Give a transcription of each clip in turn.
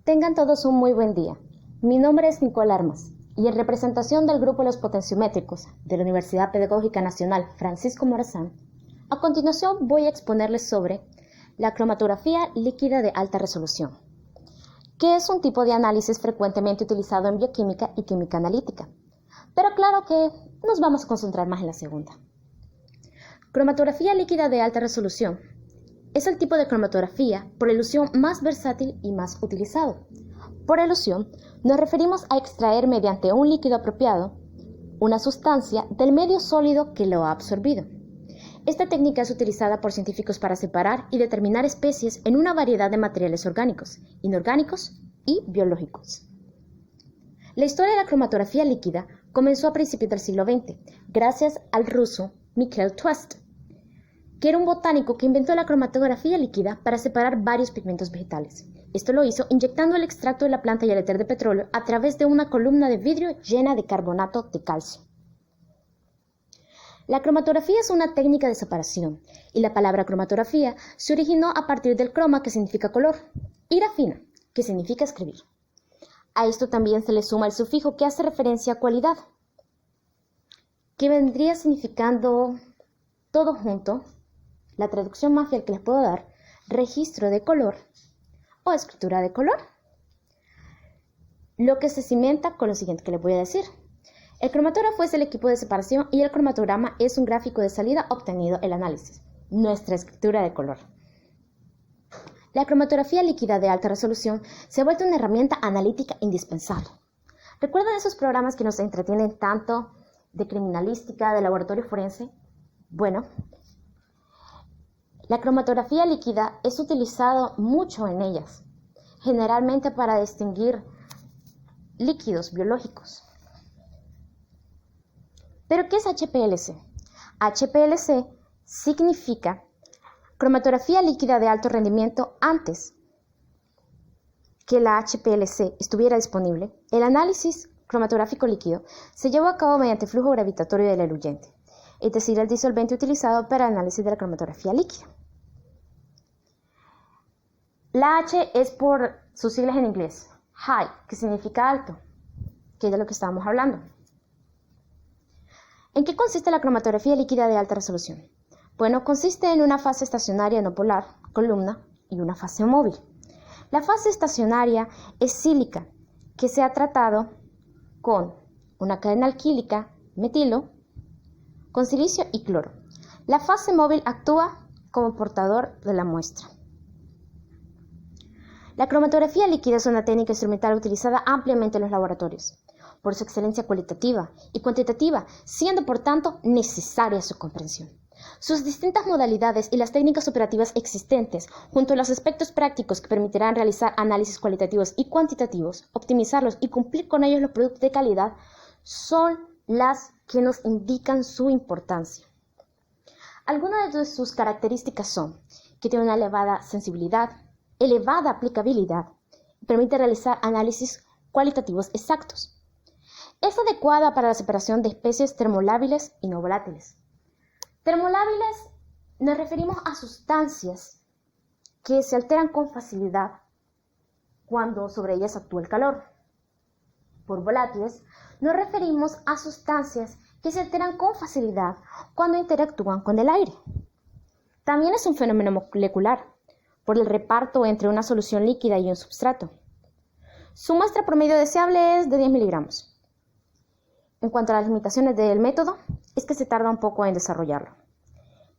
Tengan todos un muy buen día. Mi nombre es Nicole Armas y en representación del Grupo Los Potenciométricos de la Universidad Pedagógica Nacional Francisco Morazán, a continuación voy a exponerles sobre la cromatografía líquida de alta resolución, que es un tipo de análisis frecuentemente utilizado en bioquímica y química analítica. Pero claro que nos vamos a concentrar más en la segunda. Cromatografía líquida de alta resolución es el tipo de cromatografía por elusión más versátil y más utilizado. Por elusión nos referimos a extraer mediante un líquido apropiado una sustancia del medio sólido que lo ha absorbido. Esta técnica es utilizada por científicos para separar y determinar especies en una variedad de materiales orgánicos, inorgánicos y biológicos. La historia de la cromatografía líquida comenzó a principios del siglo XX, gracias al ruso Michael Twist, que era un botánico que inventó la cromatografía líquida para separar varios pigmentos vegetales. Esto lo hizo inyectando el extracto de la planta y el éter de petróleo a través de una columna de vidrio llena de carbonato de calcio. La cromatografía es una técnica de separación, y la palabra cromatografía se originó a partir del croma, que significa color, y grafina, que significa escribir. A esto también se le suma el sufijo que hace referencia a cualidad, que vendría significando todo junto. La traducción más fiel que les puedo dar, registro de color o escritura de color. Lo que se cimenta con lo siguiente que les voy a decir. El cromatógrafo es el equipo de separación y el cromatograma es un gráfico de salida obtenido el análisis, nuestra escritura de color. La cromatografía líquida de alta resolución se ha vuelto una herramienta analítica indispensable. ¿Recuerdan esos programas que nos entretienen tanto de criminalística, de laboratorio forense? Bueno, la cromatografía líquida es utilizado mucho en ellas, generalmente para distinguir líquidos biológicos. ¿Pero qué es HPLC? HPLC significa cromatografía líquida de alto rendimiento. Antes que la HPLC estuviera disponible, el análisis cromatográfico líquido se llevó a cabo mediante flujo gravitatorio del eluyente, es decir, el disolvente utilizado para el análisis de la cromatografía líquida. La H es por sus siglas en inglés, high, que significa alto, que es de lo que estábamos hablando. ¿En qué consiste la cromatografía líquida de alta resolución? Bueno, consiste en una fase estacionaria no polar, columna, y una fase móvil. La fase estacionaria es sílica, que se ha tratado con una cadena alquílica, metilo, con silicio y cloro. La fase móvil actúa como portador de la muestra. La cromatografía líquida es una técnica instrumental utilizada ampliamente en los laboratorios, por su excelencia cualitativa y cuantitativa, siendo por tanto necesaria su comprensión. Sus distintas modalidades y las técnicas operativas existentes, junto a los aspectos prácticos que permitirán realizar análisis cualitativos y cuantitativos, optimizarlos y cumplir con ellos los productos de calidad, son las que nos indican su importancia. Algunas de sus características son que tiene una elevada sensibilidad, elevada aplicabilidad y permite realizar análisis cualitativos exactos. Es adecuada para la separación de especies termolábiles y no volátiles. Termolábiles nos referimos a sustancias que se alteran con facilidad cuando sobre ellas actúa el calor. Por volátiles nos referimos a sustancias que se alteran con facilidad cuando interactúan con el aire. También es un fenómeno molecular, por el reparto entre una solución líquida y un substrato. Su muestra promedio deseable es de 10 miligramos. En cuanto a las limitaciones del método, es que se tarda un poco en desarrollarlo.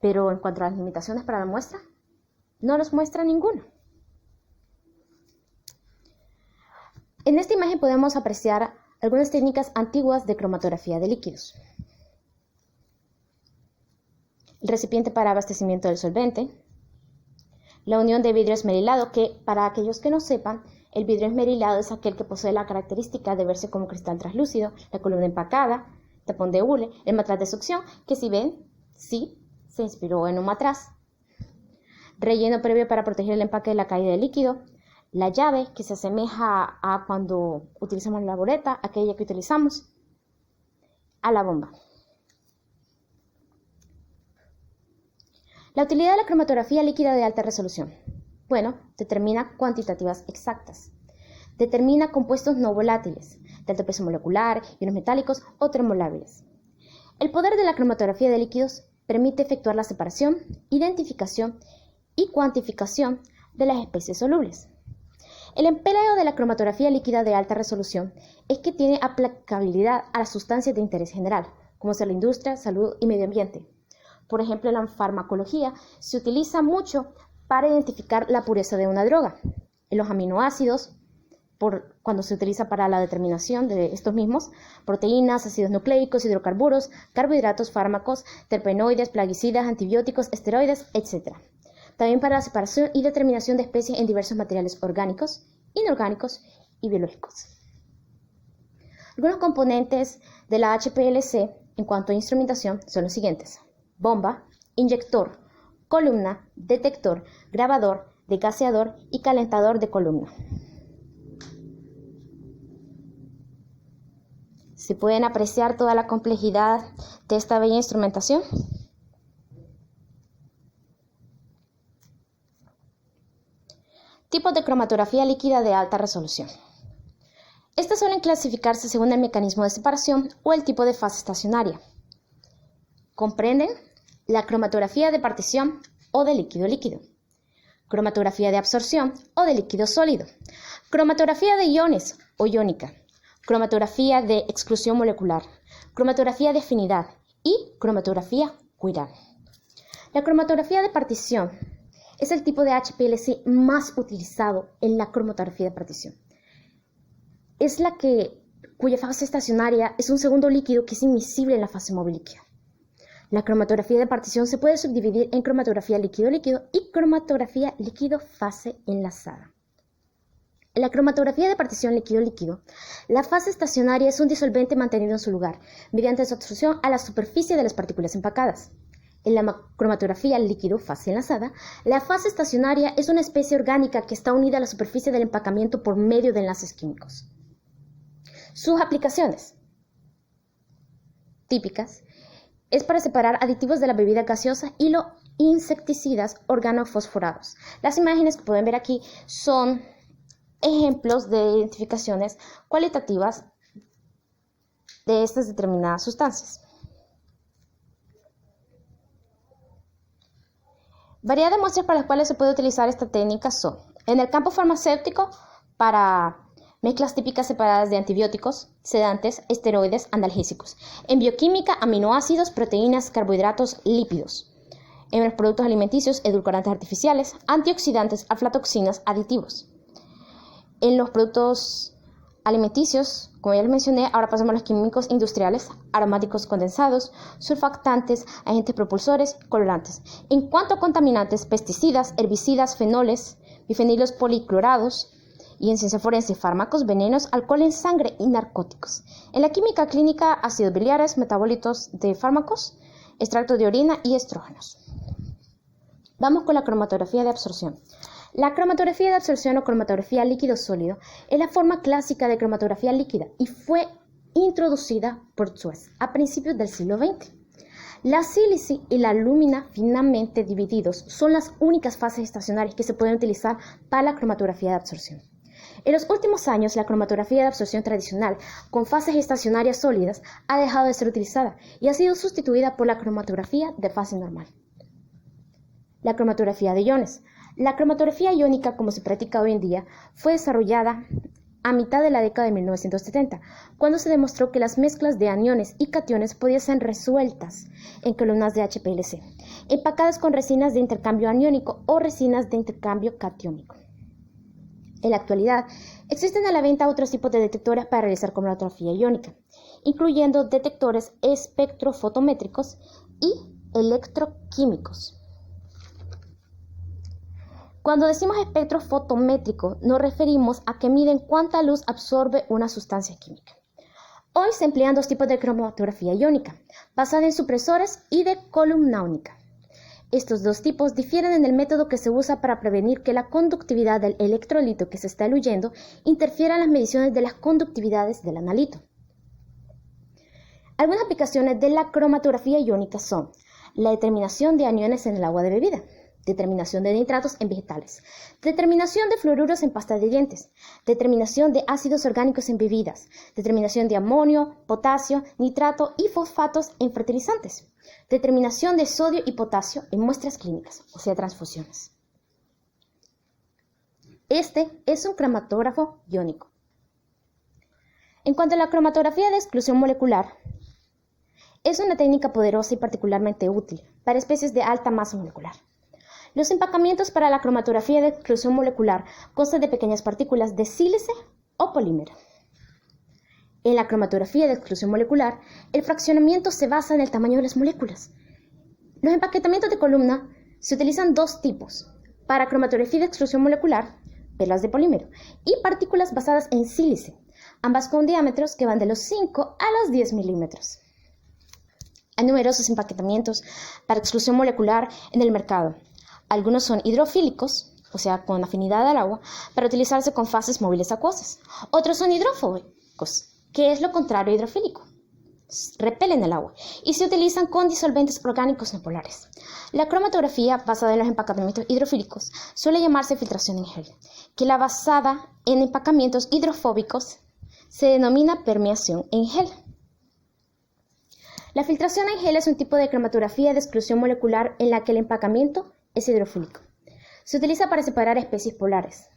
Pero en cuanto a las limitaciones para la muestra, no nos muestra ninguna. En esta imagen podemos apreciar algunas técnicas antiguas de cromatografía de líquidos. El recipiente para abastecimiento del solvente, la unión de vidrio esmerilado, que para aquellos que no sepan, el vidrio esmerilado es aquel que posee la característica de verse como cristal translúcido, la columna empacada, tapón de hule, el matraz de succión, que si ven, sí, se inspiró en un matraz. Relleno previo para proteger el empaque de la caída del líquido, la llave, que se asemeja a cuando utilizamos la bureta, aquella que utilizamos, a la bomba. La utilidad de la cromatografía líquida de alta resolución. Bueno, determina cuantitativas exactas. determina compuestos no volátiles, de alto peso molecular, iones metálicos o termolables. El poder de la cromatografía de líquidos permite efectuar la separación, identificación y cuantificación de las especies solubles. El empleo de la cromatografía líquida de alta resolución es que tiene aplicabilidad a las sustancias de interés general, como ser la industria, salud y medio ambiente. Por ejemplo, en la farmacología se utiliza mucho para identificar la pureza de una droga. En los aminoácidos, cuando se utiliza para la determinación de estos mismos, proteínas, ácidos nucleicos, hidrocarburos, carbohidratos, fármacos, terpenoides, plaguicidas, antibióticos, esteroides, etc. También para la separación y determinación de especies en diversos materiales orgánicos, inorgánicos y biológicos. Algunos componentes de la HPLC en cuanto a instrumentación son los siguientes: bomba, inyector, columna, detector, grabador, degaseador y calentador de columna. ¿Se pueden apreciar toda la complejidad de esta bella instrumentación? Tipos de cromatografía líquida de alta resolución. Estas suelen clasificarse según el mecanismo de separación o el tipo de fase estacionaria. Comprenden la cromatografía de partición o de líquido-líquido, cromatografía de absorción o de líquido sólido, cromatografía de iones o iónica, cromatografía de exclusión molecular, cromatografía de afinidad y cromatografía Quiral. La cromatografía de partición es el tipo de HPLC más utilizado en la cromatografía de partición. Es la cuya fase estacionaria es un segundo líquido que es inmiscible en la fase móvil líquida. La cromatografía de partición se puede subdividir en cromatografía líquido-líquido y cromatografía líquido-fase enlazada. En la cromatografía de partición líquido-líquido, la fase estacionaria es un disolvente mantenido en su lugar mediante su absorción a la superficie de las partículas empacadas. En la cromatografía líquido-fase enlazada, la fase estacionaria es una especie orgánica que está unida a la superficie del empacamiento por medio de enlaces químicos. Sus aplicaciones típicas es para separar aditivos de la bebida gaseosa y los insecticidas organofosforados. Las imágenes que pueden ver aquí son ejemplos de identificaciones cualitativas de estas determinadas sustancias. Variedad de muestras para las cuales se puede utilizar esta técnica son: en el campo farmacéutico, para mezclas típicas separadas de antibióticos, sedantes, esteroides, analgésicos; en bioquímica, aminoácidos, proteínas, carbohidratos, lípidos; en los productos alimenticios, edulcorantes artificiales, antioxidantes, aflatoxinas, aditivos; en los productos alimenticios, como ya les mencioné, ahora pasamos a los químicos industriales, aromáticos condensados, surfactantes, agentes propulsores, colorantes. En cuanto a contaminantes, pesticidas, herbicidas, fenoles, bifenilos policlorados, y en ciencia forense, fármacos, venenos, alcohol en sangre y narcóticos. En la química clínica, ácidos biliares, metabolitos de fármacos, extracto de orina y estrógenos. Vamos con la cromatografía de absorción. La cromatografía de absorción o cromatografía líquido-sólido es la forma clásica de cromatografía líquida y fue introducida por Suez a principios del siglo XX. La sílice y la lúmina finamente divididos son las únicas fases estacionarias que se pueden utilizar para la cromatografía de absorción. En los últimos años, la cromatografía de absorción tradicional, con fases estacionarias sólidas, ha dejado de ser utilizada y ha sido sustituida por la cromatografía de fase normal. La cromatografía de iones. La cromatografía iónica, como se practica hoy en día, fue desarrollada a mitad de la década de 1970, cuando se demostró que las mezclas de aniones y cationes podían ser resueltas en columnas de HPLC, empacadas con resinas de intercambio aniónico o resinas de intercambio catiónico. En la actualidad, existen a la venta otros tipos de detectores para realizar cromatografía iónica, incluyendo detectores espectrofotométricos y electroquímicos. Cuando decimos espectro fotométrico, nos referimos a que miden cuánta luz absorbe una sustancia química. Hoy se emplean dos tipos de cromatografía iónica, basada en supresores y de columna única. Estos dos tipos difieren en el método que se usa para prevenir que la conductividad del electrolito que se está eluyendo interfiera en las mediciones de las conductividades del analito. Algunas aplicaciones de la cromatografía iónica son la determinación de aniones en el agua de bebida, determinación de nitratos en vegetales, determinación de fluoruros en pasta de dientes, determinación de ácidos orgánicos en bebidas, determinación de amonio, potasio, nitrato y fosfatos en fertilizantes, determinación de sodio y potasio en muestras clínicas, o sea, transfusiones. Este es un cromatógrafo iónico. En cuanto a la cromatografía de exclusión molecular, es una técnica poderosa y particularmente útil para especies de alta masa molecular. Los empacamientos para la cromatografía de exclusión molecular constan de pequeñas partículas de sílice o polímero. En la cromatografía de exclusión molecular, el fraccionamiento se basa en el tamaño de las moléculas. Los empaquetamientos de columna se utilizan dos tipos: para cromatografía de exclusión molecular, perlas de polímero, y partículas basadas en sílice, ambas con diámetros que van de los 5 a los 10 milímetros. Hay numerosos empaquetamientos para exclusión molecular en el mercado. Algunos son hidrofílicos, o sea, con afinidad al agua, para utilizarse con fases móviles acuosas. Otros son hidrofóbicos, que es lo contrario a hidrofílico. Repelen el agua y se utilizan con disolventes orgánicos no polares. La cromatografía basada en los empacamientos hidrofílicos suele llamarse filtración en gel, que la basada en empacamientos hidrofóbicos se denomina permeación en gel. La filtración en gel es un tipo de cromatografía de exclusión molecular en la que el empacamiento es hidrofílico. Se utiliza para separar especies polares.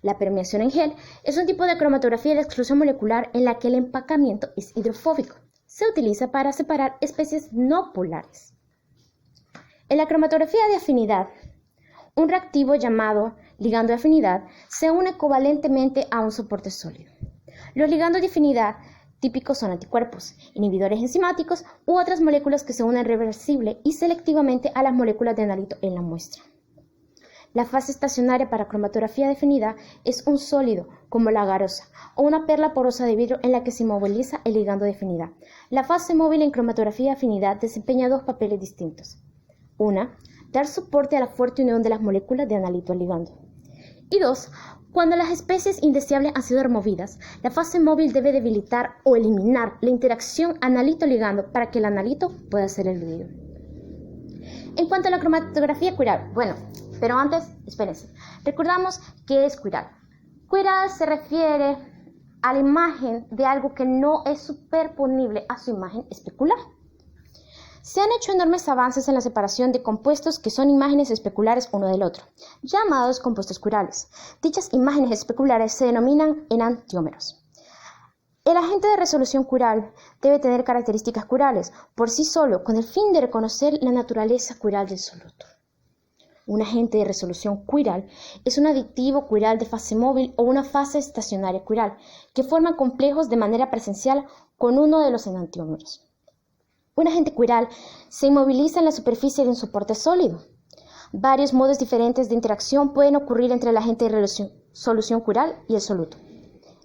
La permeación en gel es un tipo de cromatografía de exclusión molecular en la que el empacamiento es hidrofóbico. Se utiliza para separar especies no polares. En la cromatografía de afinidad, un reactivo llamado ligando de afinidad se une covalentemente a un soporte sólido. Los ligandos de afinidad típicos son anticuerpos, inhibidores enzimáticos u otras moléculas que se unen reversible y selectivamente a las moléculas de analito en la muestra. La fase estacionaria para cromatografía de afinidad es un sólido, como la garosa, o una perla porosa de vidrio en la que se inmoviliza el ligando de afinidad. La fase móvil en cromatografía de afinidad desempeña dos papeles distintos. Una, dar soporte a la fuerte unión de las moléculas de analito al ligando. Y dos, cuando las especies indeseables han sido removidas, la fase móvil debe debilitar o eliminar la interacción analito-ligando para que el analito pueda ser eludido. En cuanto a la cromatografía cuiral, pero antes, espérense, recordamos qué es cuiral. Cuiral se refiere a la imagen de algo que no es superponible a su imagen especular. Se han hecho enormes avances en la separación de compuestos que son imágenes especulares uno del otro, llamados compuestos cuirales. Dichas imágenes especulares se denominan enantiómeros. El agente de resolución cuiral debe tener características cuirales por sí solo, con el fin de reconocer la naturaleza cuiral del soluto. Un agente de resolución cuiral es un aditivo cuiral de fase móvil o una fase estacionaria cuiral, que forman complejos de manera presencial con uno de los enantiómeros. Un agente cuiral se inmoviliza en la superficie de un soporte sólido. Varios modos diferentes de interacción pueden ocurrir entre el agente de resolución cuiral y el soluto.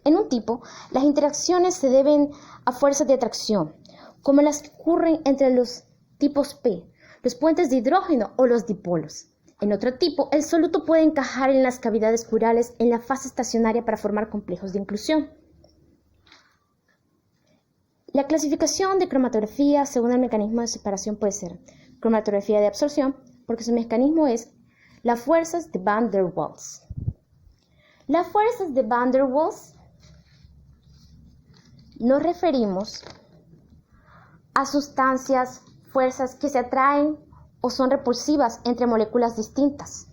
En un tipo, las interacciones se deben a fuerzas de atracción, como las que ocurren entre los tipos P, los puentes de hidrógeno o los dipolos. En otro tipo, el soluto puede encajar en las cavidades cuirales en la fase estacionaria para formar complejos de inclusión. La clasificación de cromatografía según el mecanismo de separación puede ser cromatografía de absorción, porque su mecanismo es las fuerzas de Van der Waals. Las fuerzas de Van der Waals nos referimos a sustancias, fuerzas que se atraen o son repulsivas entre moléculas distintas.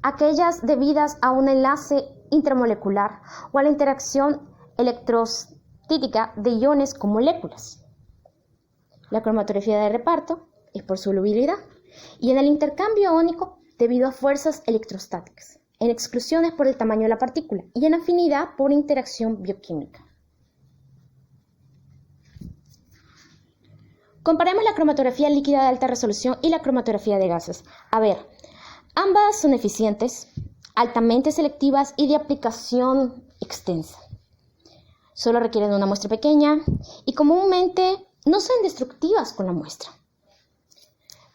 Aquellas debidas a un enlace intermolecular o a la interacción electrostática de iones con moléculas. La cromatografía de reparto es por solubilidad y en el intercambio iónico debido a fuerzas electrostáticas, en exclusiones por el tamaño de la partícula y en afinidad por interacción bioquímica. Comparemos la cromatografía líquida de alta resolución y la cromatografía de gases. Ambas son eficientes, altamente selectivas y de aplicación extensa. Solo requieren una muestra pequeña y comúnmente no son destructivas con la muestra.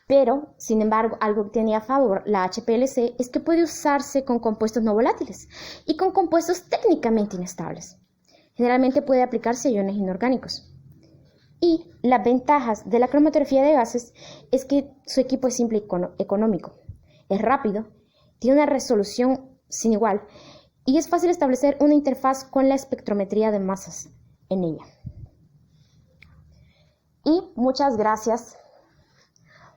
Pero, sin embargo, algo que tiene a favor la HPLC es que puede usarse con compuestos no volátiles y con compuestos técnicamente inestables. Generalmente puede aplicarse a iones inorgánicos. Y las ventajas de la cromatografía de gases es que su equipo es simple y económico. Es rápido, tiene una resolución sin igual y es fácil establecer una interfaz con la espectrometría de masas en ella. Y muchas gracias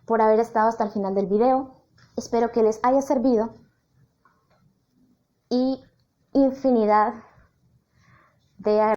por haber estado hasta el final del video. Espero que les haya servido y infinidad de